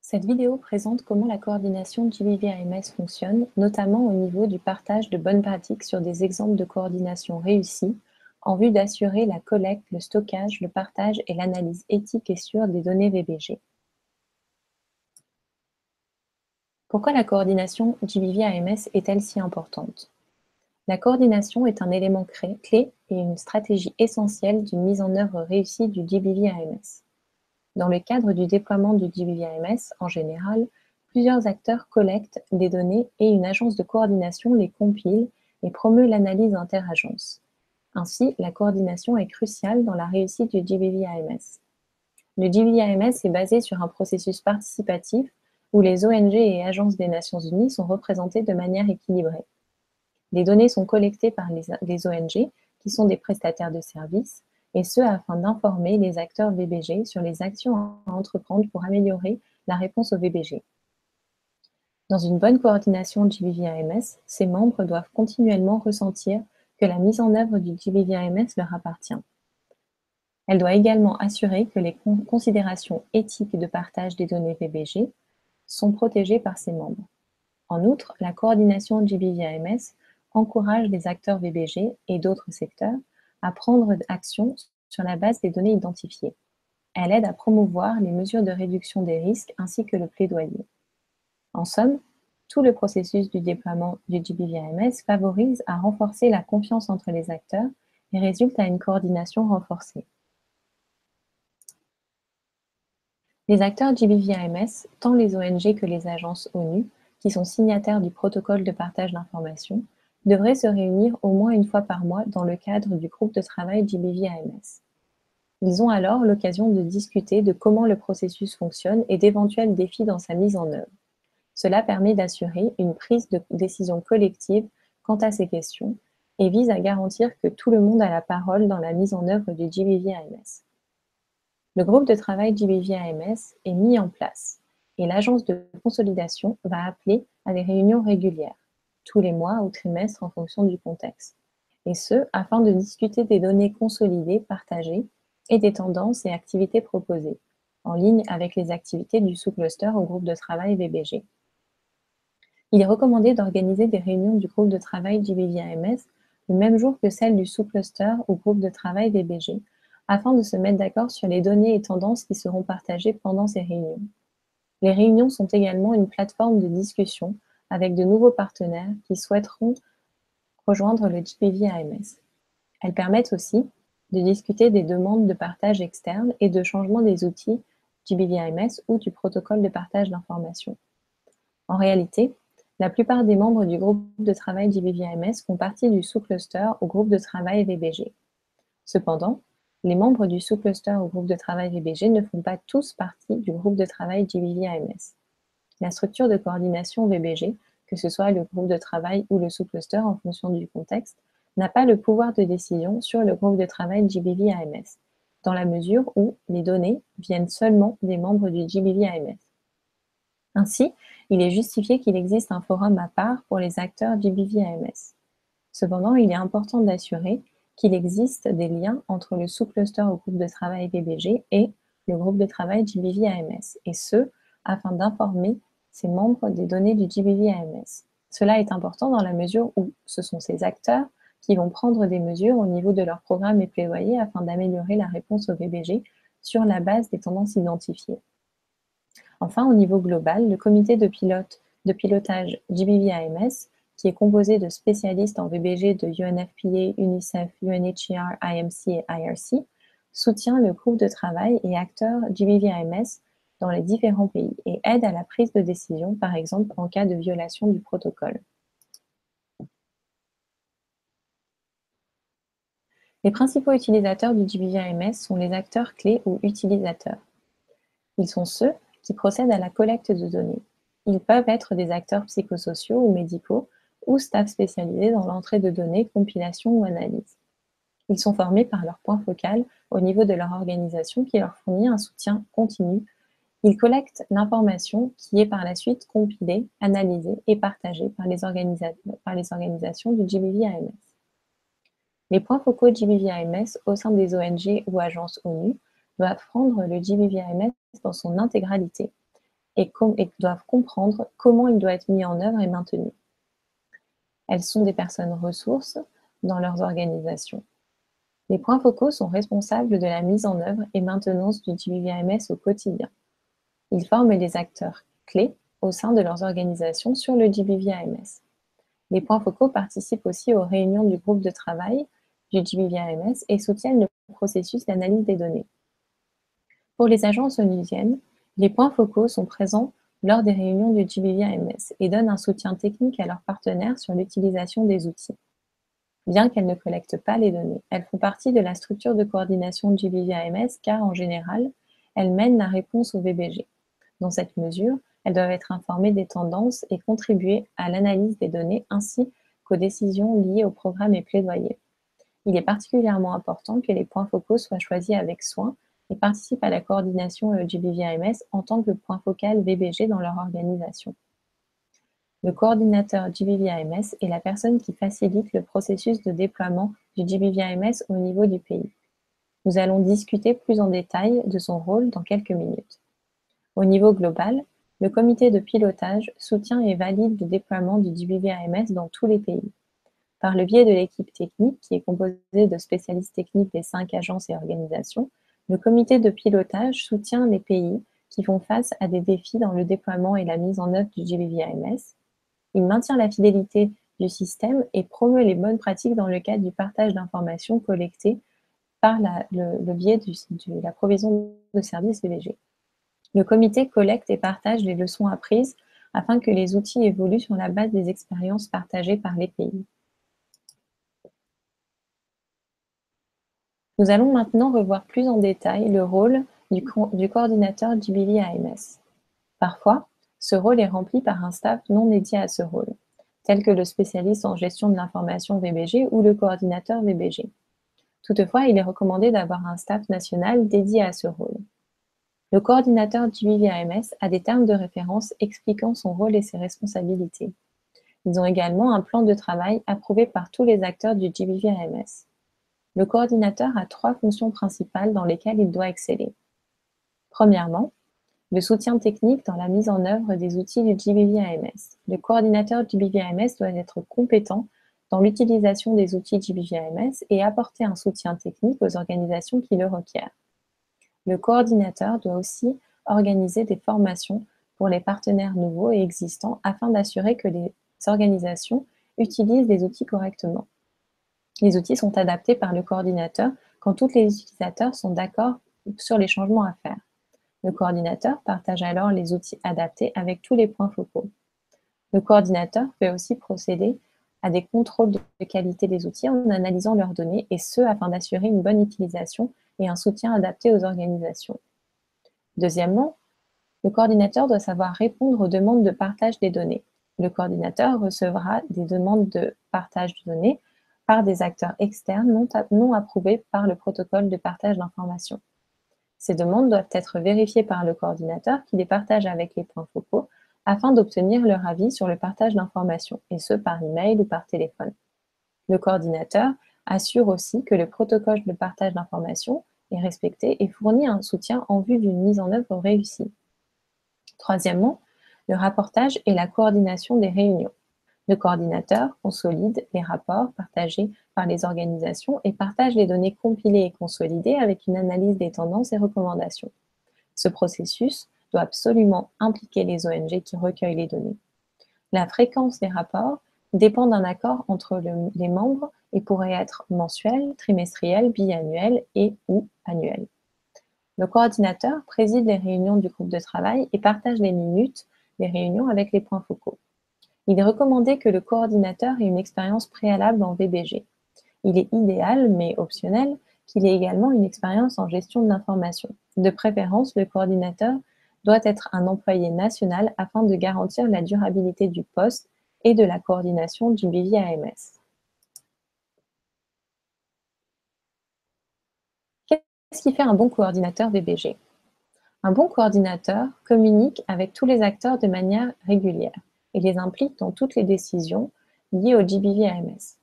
Cette vidéo présente comment la coordination GBV-AMS fonctionne, notamment au niveau du partage de bonnes pratiques sur des exemples de coordination réussie, en vue d'assurer la collecte, le stockage, le partage et l'analyse éthique et sûre des données VBG. Pourquoi la coordination GBV-AMS est-elle si importante? La coordination est un élément clé et une stratégie essentielle d'une mise en œuvre réussie du GBV-AMS. Dans le cadre du déploiement du GBV-AMS, en général, plusieurs acteurs collectent des données et une agence de coordination les compile et promeut l'analyse interagences. Ainsi, la coordination est cruciale dans la réussite du GBV-AMS. Le GBV-AMS est basé sur un processus participatif où les ONG et agences des Nations Unies sont représentées de manière équilibrée. Les données sont collectées par les ONG, qui sont des prestataires de services, et ce afin d'informer les acteurs VBG sur les actions à entreprendre pour améliorer la réponse au VBG. Dans une bonne coordination GBV-AMS, ses membres doivent continuellement ressentir que la mise en œuvre du GBV-AMS leur appartient. Elle doit également assurer que les considérations éthiques de partage des données VBG sont protégées par ses membres. En outre, la coordination GBV-AMS encourage les acteurs VBG et d'autres secteurs à prendre action sur la base des données identifiées. Elle aide à promouvoir les mesures de réduction des risques ainsi que le plaidoyer. En somme, tout le processus du déploiement du GBV-AMS favorise à renforcer la confiance entre les acteurs et résulte à une coordination renforcée. Les acteurs GBV-AMS, tant les ONG que les agences ONU, qui sont signataires du protocole de partage d'informations, devraient se réunir au moins une fois par mois dans le cadre du groupe de travail GBV-AMS. Ils ont alors l'occasion de discuter de comment le processus fonctionne et d'éventuels défis dans sa mise en œuvre. Cela permet d'assurer une prise de décision collective quant à ces questions et vise à garantir que tout le monde a la parole dans la mise en œuvre du GBV-AMS. Le groupe de travail GBV-AMS est mis en place et l'agence de consolidation va appeler à des réunions régulières, tous les mois ou trimestres en fonction du contexte, et ce, afin de discuter des données consolidées, partagées, et des tendances et activités proposées, en ligne avec les activités du sous-cluster au groupe de travail VBG. Il est recommandé d'organiser des réunions du groupe de travail GBV-AMS le même jour que celles du sous-cluster ou groupe de travail VBG, afin de se mettre d'accord sur les données et tendances qui seront partagées pendant ces réunions. Les réunions sont également une plateforme de discussion avec de nouveaux partenaires qui souhaiteront rejoindre le GBV-AMS. Elles permettent aussi de discuter des demandes de partage externe et de changement des outils GBV-AMS ou du protocole de partage d'informations. En réalité, la plupart des membres du groupe de travail GBV-AMS font partie du sous-cluster au groupe de travail VBG. Cependant, les membres du sous-cluster au groupe de travail VBG ne font pas tous partie du groupe de travail GBV-AMS. La structure de coordination VBG, que ce soit le groupe de travail ou le sous-cluster en fonction du contexte, n'a pas le pouvoir de décision sur le groupe de travail GBV-AMS, dans la mesure où les données viennent seulement des membres du GBV-AMS. Ainsi, il est justifié qu'il existe un forum à part pour les acteurs GBV-AMS. Cependant, il est important d'assurer qu'il existe des liens entre le sous-cluster au groupe de travail VBG et le groupe de travail GBV-AMS, et ce, afin d'informer ses membres des données du GBV-AMS. Cela est important dans la mesure où ce sont ces acteurs qui vont prendre des mesures au niveau de leur programme et plaidoyer afin d'améliorer la réponse au VBG sur la base des tendances identifiées. Enfin, au niveau global, le comité de pilotage GBV-AMS, qui est composé de spécialistes en VBG de UNFPA, UNICEF, UNHCR, IMC et IRC, soutient le groupe de travail et acteurs GBV-AMS dans les différents pays et aide à la prise de décision, par exemple en cas de violation du protocole. Les principaux utilisateurs du GBV-AMS sont les acteurs clés ou utilisateurs. Ils sont ceux qui procèdent à la collecte de données. Ils peuvent être des acteurs psychosociaux ou médicaux ou staff spécialisés dans l'entrée de données, compilation ou analyse. Ils sont formés par leur point focal au niveau de leur organisation qui leur fournit un soutien continu. Ils collectent l'information qui est par la suite compilée, analysée et partagée par les organisations du GBV-AMS. Les points focaux GBV-AMS au sein des ONG ou agences ONU doivent prendre le GBV-AMS dans son intégralité et doivent comprendre comment il doit être mis en œuvre et maintenu. Elles sont des personnes ressources dans leurs organisations. Les points focaux sont responsables de la mise en œuvre et maintenance du GBV-AMS au quotidien. Ils forment les acteurs clés au sein de leurs organisations sur le GBV-AMS. Les points focaux participent aussi aux réunions du groupe de travail du GBV-AMS et soutiennent le processus d'analyse des données. Pour les agences onusiennes, les points focaux sont présents lors des réunions du GBV-AMS et donnent un soutien technique à leurs partenaires sur l'utilisation des outils. Bien qu'elles ne collectent pas les données, elles font partie de la structure de coordination du GBV-AMS car, en général, elles mènent la réponse au VBG. Dans cette mesure, elles doivent être informées des tendances et contribuer à l'analyse des données ainsi qu'aux décisions liées au programme et plaidoyer. Il est particulièrement important que les points focaux soient choisis avec soin et participent à la coordination GBV-AMS en tant que point focal VBG dans leur organisation. Le coordinateur GBV-AMS est la personne qui facilite le processus de déploiement du GBV-AMS au niveau du pays. Nous allons discuter plus en détail de son rôle dans quelques minutes. Au niveau global, le comité de pilotage soutient et valide le déploiement du GBV-AMS dans tous les pays. Par le biais de l'équipe technique, qui est composée de spécialistes techniques des 5 agences et organisations, le comité de pilotage soutient les pays qui font face à des défis dans le déploiement et la mise en œuvre du GBV-AMS. Il maintient la fidélité du système et promeut les bonnes pratiques dans le cadre du partage d'informations collectées par le biais de la provision de services VBG. Le comité collecte et partage les leçons apprises afin que les outils évoluent sur la base des expériences partagées par les pays. Nous allons maintenant revoir plus en détail le rôle du coordinateur GBV-AMS. Parfois, ce rôle est rempli par un staff non dédié à ce rôle, tel que le spécialiste en gestion de l'information VBG ou le coordinateur VBG. Toutefois, il est recommandé d'avoir un staff national dédié à ce rôle. Le coordinateur GBV-AMS a des termes de référence expliquant son rôle et ses responsabilités. Ils ont également un plan de travail approuvé par tous les acteurs du GBV-AMS. Le coordinateur a 3 fonctions principales dans lesquelles il doit exceller. Premièrement, le soutien technique dans la mise en œuvre des outils du GBV-AMS. Le coordinateur GBV-AMS doit être compétent dans l'utilisation des outils GBV-AMS et apporter un soutien technique aux organisations qui le requièrent. Le coordinateur doit aussi organiser des formations pour les partenaires nouveaux et existants afin d'assurer que les organisations utilisent les outils correctement. Les outils sont adaptés par le coordinateur quand tous les utilisateurs sont d'accord sur les changements à faire. Le coordinateur partage alors les outils adaptés avec tous les points focaux. Le coordinateur peut aussi procéder à des contrôles de qualité des outils en analysant leurs données, et ce afin d'assurer une bonne utilisation et un soutien adapté aux organisations. Deuxièmement, le coordinateur doit savoir répondre aux demandes de partage des données. Le coordinateur recevra des demandes de partage de données par des acteurs externes non approuvés par le protocole de partage d'informations. Ces demandes doivent être vérifiées par le coordinateur qui les partage avec les points focaux afin d'obtenir leur avis sur le partage d'informations, et ce par email ou par téléphone. Le coordinateur assure aussi que le protocole de partage d'informations est respecté et fournit un soutien en vue d'une mise en œuvre réussie. Troisièmement, le rapportage et la coordination des réunions. Le coordinateur consolide les rapports partagés par les organisations et partage les données compilées et consolidées avec une analyse des tendances et recommandations. Ce processus doit absolument impliquer les ONG qui recueillent les données. La fréquence des rapports dépend d'un accord entre les membres et pourrait être mensuel, trimestriel, biannuel ou annuel. Le coordinateur préside les réunions du groupe de travail et partage les minutes des réunions avec les points focaux. Il est recommandé que le coordinateur ait une expérience préalable en VBG. Il est idéal, mais optionnel, qu'il ait également une expérience en gestion de l'information. De préférence, le coordinateur doit être un employé national afin de garantir la durabilité du poste et de la coordination du GBV-AMS. Qu'est-ce qui fait un bon coordinateur VBG? Un bon coordinateur communique avec tous les acteurs de manière régulière et les implique dans toutes les décisions liées au GBV-AMS.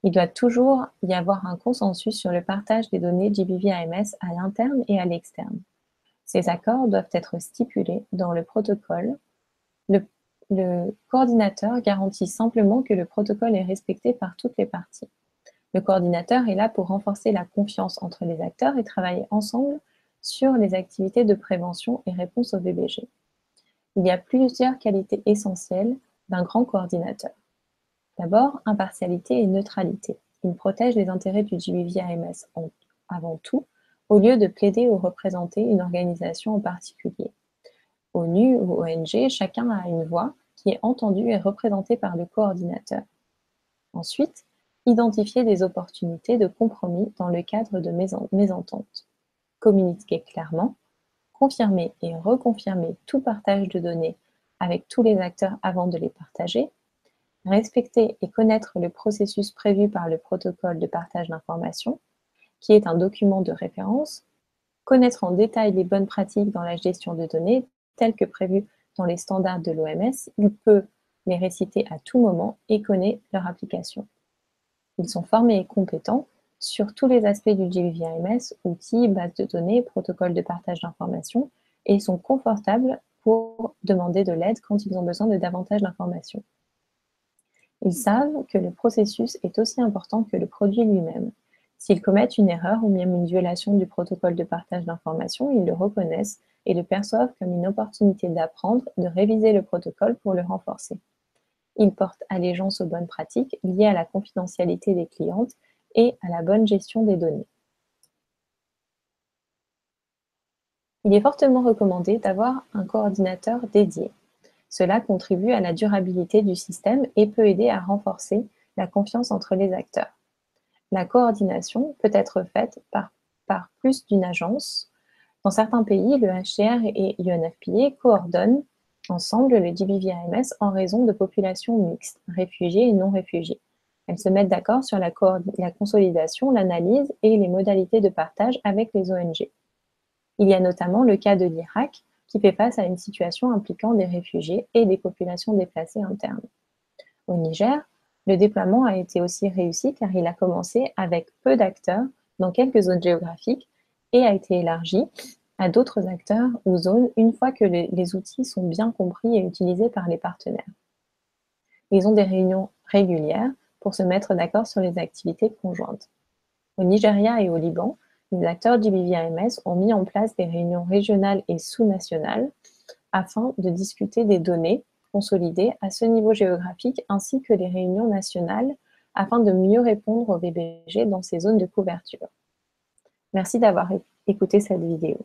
Il doit toujours y avoir un consensus sur le partage des données GBV-AMS à l'interne et à l'externe. Ces accords doivent être stipulés dans le protocole. Le, le coordinateur garantit simplement que le protocole est respecté par toutes les parties. Le coordinateur est là pour renforcer la confiance entre les acteurs et travailler ensemble sur les activités de prévention et réponse au VBG. Il y a plusieurs qualités essentielles d'un grand coordinateur. D'abord, impartialité et neutralité. Il protège les intérêts du GBV-AMS avant tout, au lieu de plaider ou représenter une organisation en particulier. ONU ou ONG, chacun a une voix qui est entendue et représentée par le coordinateur. Ensuite, identifier des opportunités de compromis dans le cadre de mésententes. Communiquer clairement, confirmer et reconfirmer tout partage de données avec tous les acteurs avant de les partager, respecter et connaître le processus prévu par le protocole de partage d'informations, qui est un document de référence, connaître en détail les bonnes pratiques dans la gestion de données, telles que prévues dans les standards de l'OMS, il peut les réciter à tout moment et connaît leur application. Ils sont formés et compétents sur tous les aspects du GBV-AMS, outils, bases de données, protocoles de partage d'informations, et ils sont confortables pour demander de l'aide quand ils ont besoin de davantage d'informations. Ils savent que le processus est aussi important que le produit lui-même. S'ils commettent une erreur ou même une violation du protocole de partage d'informations, ils le reconnaissent et le perçoivent comme une opportunité d'apprendre, de réviser le protocole pour le renforcer. Ils portent allégeance aux bonnes pratiques liées à la confidentialité des clientes et à la bonne gestion des données. Il est fortement recommandé d'avoir un coordinateur dédié. Cela contribue à la durabilité du système et peut aider à renforcer la confiance entre les acteurs. La coordination peut être faite par plus d'une agence. Dans certains pays, le HCR et UNFPA coordonnent ensemble le GBV-AMS en raison de populations mixtes, réfugiés et non réfugiés. Elles se mettent d'accord sur la consolidation, l'analyse et les modalités de partage avec les ONG. Il y a notamment le cas de l'Irak, qui fait face à une situation impliquant des réfugiés et des populations déplacées internes. Au Niger, le déploiement a été aussi réussi car il a commencé avec peu d'acteurs dans quelques zones géographiques et a été élargi à d'autres acteurs ou zones une fois que les outils sont bien compris et utilisés par les partenaires. Ils ont des réunions régulières pour se mettre d'accord sur les activités conjointes. Au Nigeria et au Liban, les acteurs GBV-AMS ont mis en place des réunions régionales et sous-nationales afin de discuter des données consolidées à ce niveau géographique ainsi que les réunions nationales afin de mieux répondre aux VBG dans ces zones de couverture. Merci d'avoir écouté cette vidéo.